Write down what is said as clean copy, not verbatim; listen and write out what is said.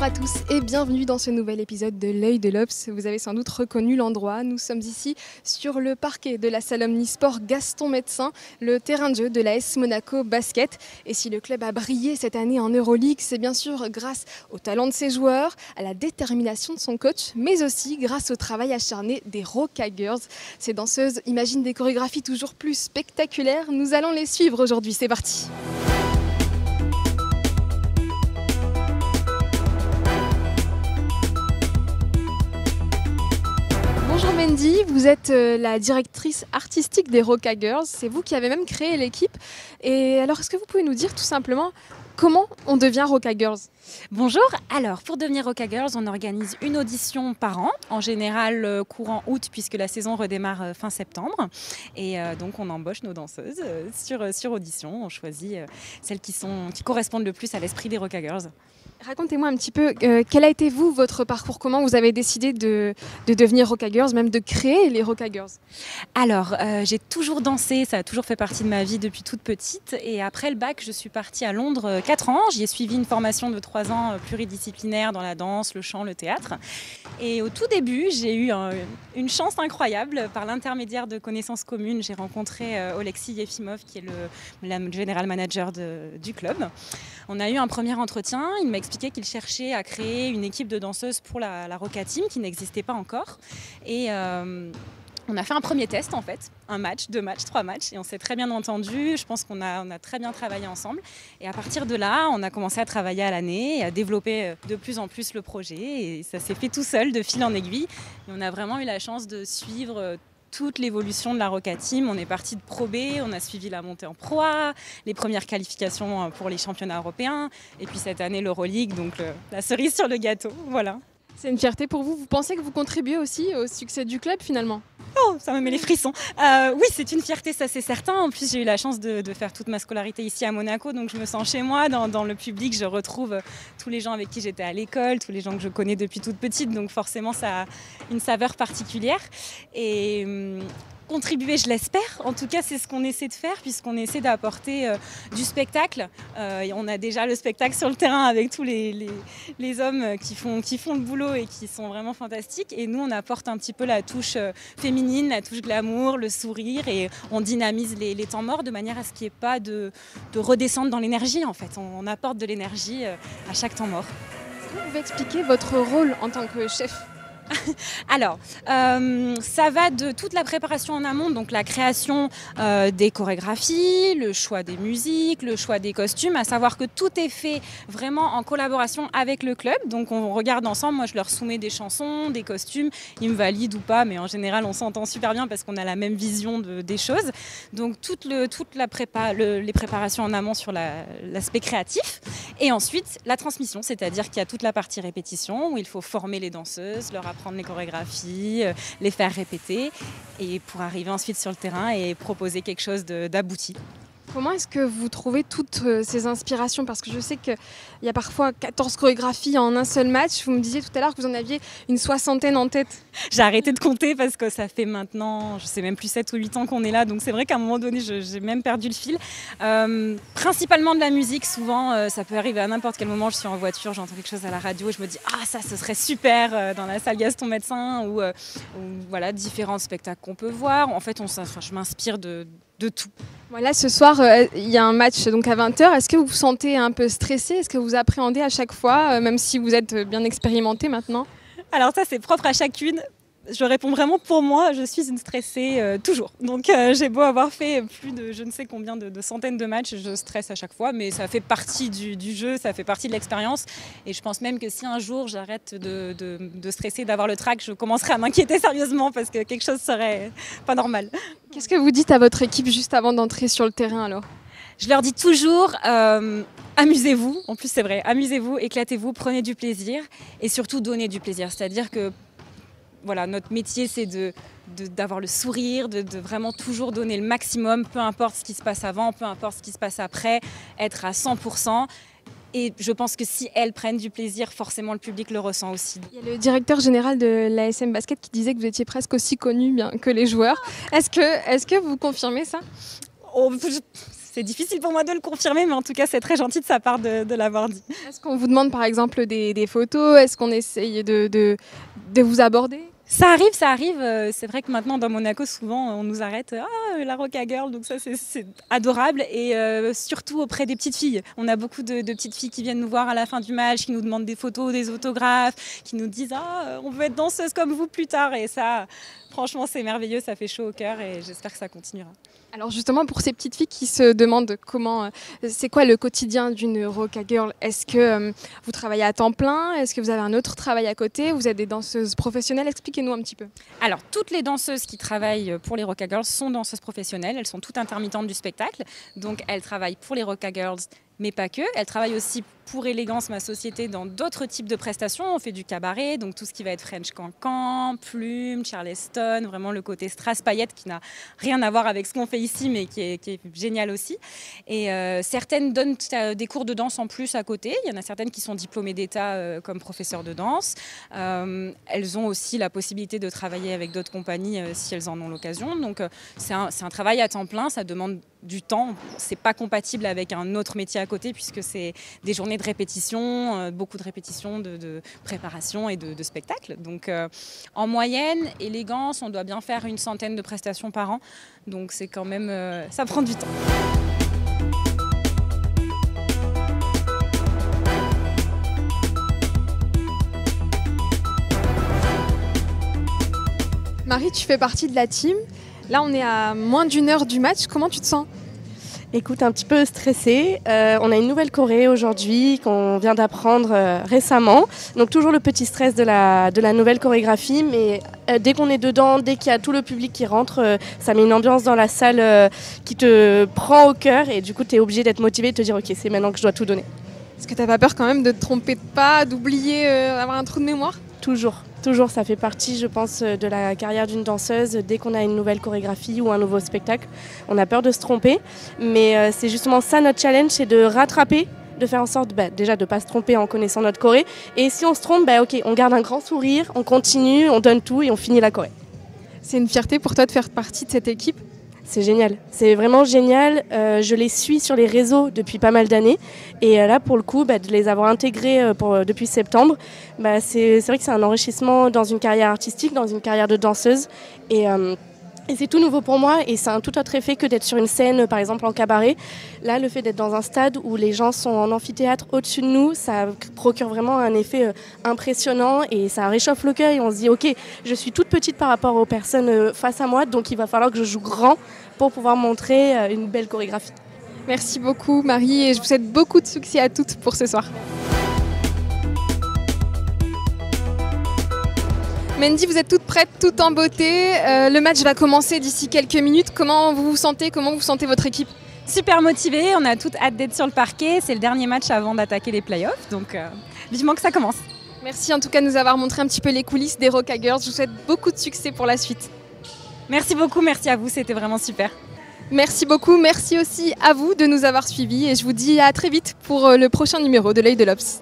Bonjour à tous et bienvenue dans ce nouvel épisode de l'œil de l'Obs. Vous avez sans doute reconnu l'endroit. Nous sommes ici sur le parquet de la salle Omnisport Gaston Médecin, le terrain de jeu de l'AS Monaco Basket. Et si le club a brillé cette année en Euroleague, c'est bien sûr grâce au talent de ses joueurs, à la détermination de son coach, mais aussi grâce au travail acharné des Roca Girls. Ces danseuses imaginent des chorégraphies toujours plus spectaculaires. Nous allons les suivre aujourd'hui. C'est parti! Bonjour Mendy, vous êtes la directrice artistique des Roca Girls, c'est vous qui avez même créé l'équipe. Et alors, est-ce que vous pouvez nous dire tout simplement comment on devient Roca Girls ? Bonjour, alors pour devenir Roca Girls, on organise une audition par an, en général courant août puisque la saison redémarre fin septembre. Et donc on embauche nos danseuses sur audition, on choisit celles qui correspondent le plus à l'esprit des Roca Girls. Racontez-moi un petit peu, quel a été votre parcours, comment vous avez décidé de devenir Roca Girls, même de créer les Roca Girls ? Alors, j'ai toujours dansé, ça a toujours fait partie de ma vie depuis toute petite. Et après le bac, je suis partie à Londres 4 ans. J'y ai suivi une formation de 3 ans pluridisciplinaire dans la danse, le chant, le théâtre. Et au tout début, j'ai eu une chance incroyable. Par l'intermédiaire de connaissances communes, j'ai rencontré Oleksiy Yefimov, qui est le general manager du club. On a eu un premier entretien, il m'a expliqué qu'il cherchait à créer une équipe de danseuses pour la Roca Team qui n'existait pas encore. Et on a fait un premier test en fait, 1 match, 2 matchs, 3 matchs et on s'est très bien entendu. Je pense qu'on a très bien travaillé ensemble. Et à partir de là, on a commencé à travailler à l'année et à développer de plus en plus le projet. Et ça s'est fait tout seul, de fil en aiguille. Et on a vraiment eu la chance de suivre toute l'évolution de la Roca Team. On est parti de Pro B, on a suivi la montée en Pro A, les premières qualifications pour les championnats européens, et puis cette année l'Euroleague, donc la cerise sur le gâteau, voilà. C'est une fierté pour vous, vous pensez que vous contribuez aussi au succès du club finalement ? Oh, ça me met les frissons. Oui, c'est une fierté, ça c'est certain. En plus, j'ai eu la chance de faire toute ma scolarité ici à Monaco, donc je me sens chez moi. Dans le public, je retrouve tous les gens avec qui j'étais à l'école, tous les gens que je connais depuis toute petite, donc forcément, ça a une saveur particulière. Et contribuer, je l'espère. En tout cas, c'est ce qu'on essaie de faire puisqu'on essaie d'apporter du spectacle. On a déjà le spectacle sur le terrain avec tous les hommes qui font le boulot et qui sont vraiment fantastiques. Et nous, on apporte un petit peu la touche féminine, la touche glamour, le sourire et on dynamise les temps morts de manière à ce qu'il n'y ait pas de redescendre dans l'énergie en fait. On apporte de l'énergie à chaque temps mort. Est-ce que vous pouvez expliquer votre rôle en tant que chef ? Alors, ça va de toute la préparation en amont, donc la création des chorégraphies, le choix des musiques, le choix des costumes, à savoir que tout est fait vraiment en collaboration avec le club. Donc on regarde ensemble, moi je leur soumets des chansons, des costumes, ils me valident ou pas, mais en général on s'entend super bien parce qu'on a la même vision des choses. Donc toute la les préparations en amont sur l'aspect créatif. Et ensuite la transmission, c'est-à-dire qu'il y a toute la partie répétition où il faut former les danseuses, leur apprendre les chorégraphies, les faire répéter et pour arriver ensuite sur le terrain et proposer quelque chose d'abouti. Comment est-ce que vous trouvez toutes ces inspirations ? Parce que je sais qu'il y a parfois 14 chorégraphies en un seul match. Vous me disiez tout à l'heure que vous en aviez une 60aine en tête. J'ai arrêté de compter parce que ça fait maintenant, je sais même plus 7 ou 8 ans qu'on est là. Donc c'est vrai qu'à un moment donné, j'ai même perdu le fil. Principalement de la musique, souvent, ça peut arriver à n'importe quel moment. Je suis en voiture, j'entends quelque chose à la radio et je me dis « Ah, ça, ce serait super !» dans la salle Gaston Médecin ou voilà, différents spectacles qu'on peut voir. En fait, je m'inspire de tout. Voilà, ce soir, il y a un match donc à 20h. Est-ce que vous vous sentez un peu stressé ? Est-ce que vous appréhendez à chaque fois, même si vous êtes bien expérimenté maintenant ? Alors ça, c'est propre à chacune. Je réponds vraiment pour moi, je suis une stressée toujours. Donc j'ai beau avoir fait plus de je ne sais combien de centaines de matchs, je stresse à chaque fois, mais ça fait partie du jeu, ça fait partie de l'expérience. Et je pense même que si un jour j'arrête de stresser, d'avoir le trac, je commencerai à m'inquiéter sérieusement parce que quelque chose serait pas normal. Qu'est-ce que vous dites à votre équipe juste avant d'entrer sur le terrain alors ? Je leur dis toujours amusez-vous, en plus c'est vrai, amusez-vous, éclatez-vous, prenez du plaisir et surtout donnez du plaisir. C'est-à-dire que voilà, notre métier, c'est d'avoir le sourire, de vraiment toujours donner le maximum, peu importe ce qui se passe avant, peu importe ce qui se passe après, être à 100%. Et je pense que si elles prennent du plaisir, forcément le public le ressent aussi. Il y a le directeur général de l'ASM Basket qui disait que vous étiez presque aussi connu que les joueurs. Est-ce que vous confirmez ça ? C'est difficile pour moi de le confirmer, mais en tout cas, c'est très gentil de sa part de l'avoir dit. Est-ce qu'on vous demande par exemple des photos? Est-ce qu'on essaye de vous aborder? Ça arrive. C'est vrai que maintenant, dans Monaco, souvent, on nous arrête. Ah, la Roca Girl, donc ça, c'est adorable. Et surtout auprès des petites filles. On a beaucoup de petites filles qui viennent nous voir à la fin du match, qui nous demandent des photos, des autographes, qui nous disent « Ah, on veut être danseuse comme vous plus tard ». Et ça, franchement, c'est merveilleux, ça fait chaud au cœur et j'espère que ça continuera. Alors justement, pour ces petites filles qui se demandent c'est quoi le quotidien d'une Roca Girl? Est-ce que vous travaillez à temps plein? Est-ce que vous avez un autre travail à côté? Vous êtes des danseuses professionnelles? Expliquez-nous un petit peu. Alors, toutes les danseuses qui travaillent pour les Roca Girls sont danseuses professionnelles. Elles sont toutes intermittentes du spectacle. Donc, elles travaillent pour les Roca Girls, mais pas que. Elles travaillent aussi pour Élégance, ma société, dans d'autres types de prestations. On fait du cabaret, donc tout ce qui va être French Cancan, Plume, Charleston, vraiment le côté strass paillettes qui n'a rien à voir avec ce qu'on fait ici, mais qui est génial aussi. Et certaines donnent des cours de danse en plus à côté. Il y en a certaines qui sont diplômées d'État comme professeurs de danse. Elles ont aussi la possibilité de travailler avec d'autres compagnies si elles en ont l'occasion. Donc c'est un travail à temps plein, ça demande du temps. C'est pas compatible avec un autre métier à côté puisque c'est des journées de répétition, beaucoup de répétitions, de préparation et de spectacles. Donc en moyenne, Élégance, on doit bien faire une centaine de prestations par an. Donc c'est quand même, ça prend du temps. Marie, tu fais partie de la team. Là, on est à moins d'une heure du match. Comment tu te sens? Écoute, un petit peu stressée. On a une nouvelle choré aujourd'hui qu'on vient d'apprendre récemment. Donc toujours le petit stress de la nouvelle chorégraphie. Mais dès qu'on est dedans, dès qu'il y a tout le public qui rentre, ça met une ambiance dans la salle qui te prend au cœur. Et du coup, tu es obligé d'être motivé et de te dire « Ok, c'est maintenant que je dois tout donner ». Est-ce que tu n'as pas peur quand même de te tromper de pas, d'oublier, d'avoir un trou de mémoire? Toujours, ça fait partie, je pense, de la carrière d'une danseuse. Dès qu'on a une nouvelle chorégraphie ou un nouveau spectacle, on a peur de se tromper. Mais c'est justement ça notre challenge, c'est de rattraper, de faire en sorte déjà de ne pas se tromper en connaissant notre choré. Et si on se trompe, ok, on garde un grand sourire, on continue, on donne tout et on finit la choré. C'est une fierté pour toi de faire partie de cette équipe? C'est génial, c'est vraiment génial. Je les suis sur les réseaux depuis pas mal d'années. Et là, pour le coup, de les avoir intégrés depuis septembre, c'est vrai que c'est un enrichissement dans une carrière artistique, dans une carrière de danseuse. Et c'est tout nouveau pour moi et c'est un tout autre effet que d'être sur une scène, par exemple en cabaret. Là, le fait d'être dans un stade où les gens sont en amphithéâtre au-dessus de nous, ça procure vraiment un effet impressionnant et ça réchauffe le cœur et on se dit « Ok, je suis toute petite par rapport aux personnes face à moi, donc il va falloir que je joue grand pour pouvoir montrer une belle chorégraphie. » Merci beaucoup Marie et je vous souhaite beaucoup de succès à toutes pour ce soir. Mandy, vous êtes toutes prêtes, toutes en beauté. Le match va commencer d'ici quelques minutes. Comment vous vous sentez? Comment vous sentez votre équipe? Super motivée, on a toutes hâte d'être sur le parquet. C'est le dernier match avant d'attaquer les playoffs, donc vivement que ça commence. Merci en tout cas de nous avoir montré un petit peu les coulisses des Roca Girls. Je vous souhaite beaucoup de succès pour la suite. Merci beaucoup, merci à vous, c'était vraiment super. Merci beaucoup, merci aussi à vous de nous avoir suivis et je vous dis à très vite pour le prochain numéro de l'œil de l'Obs.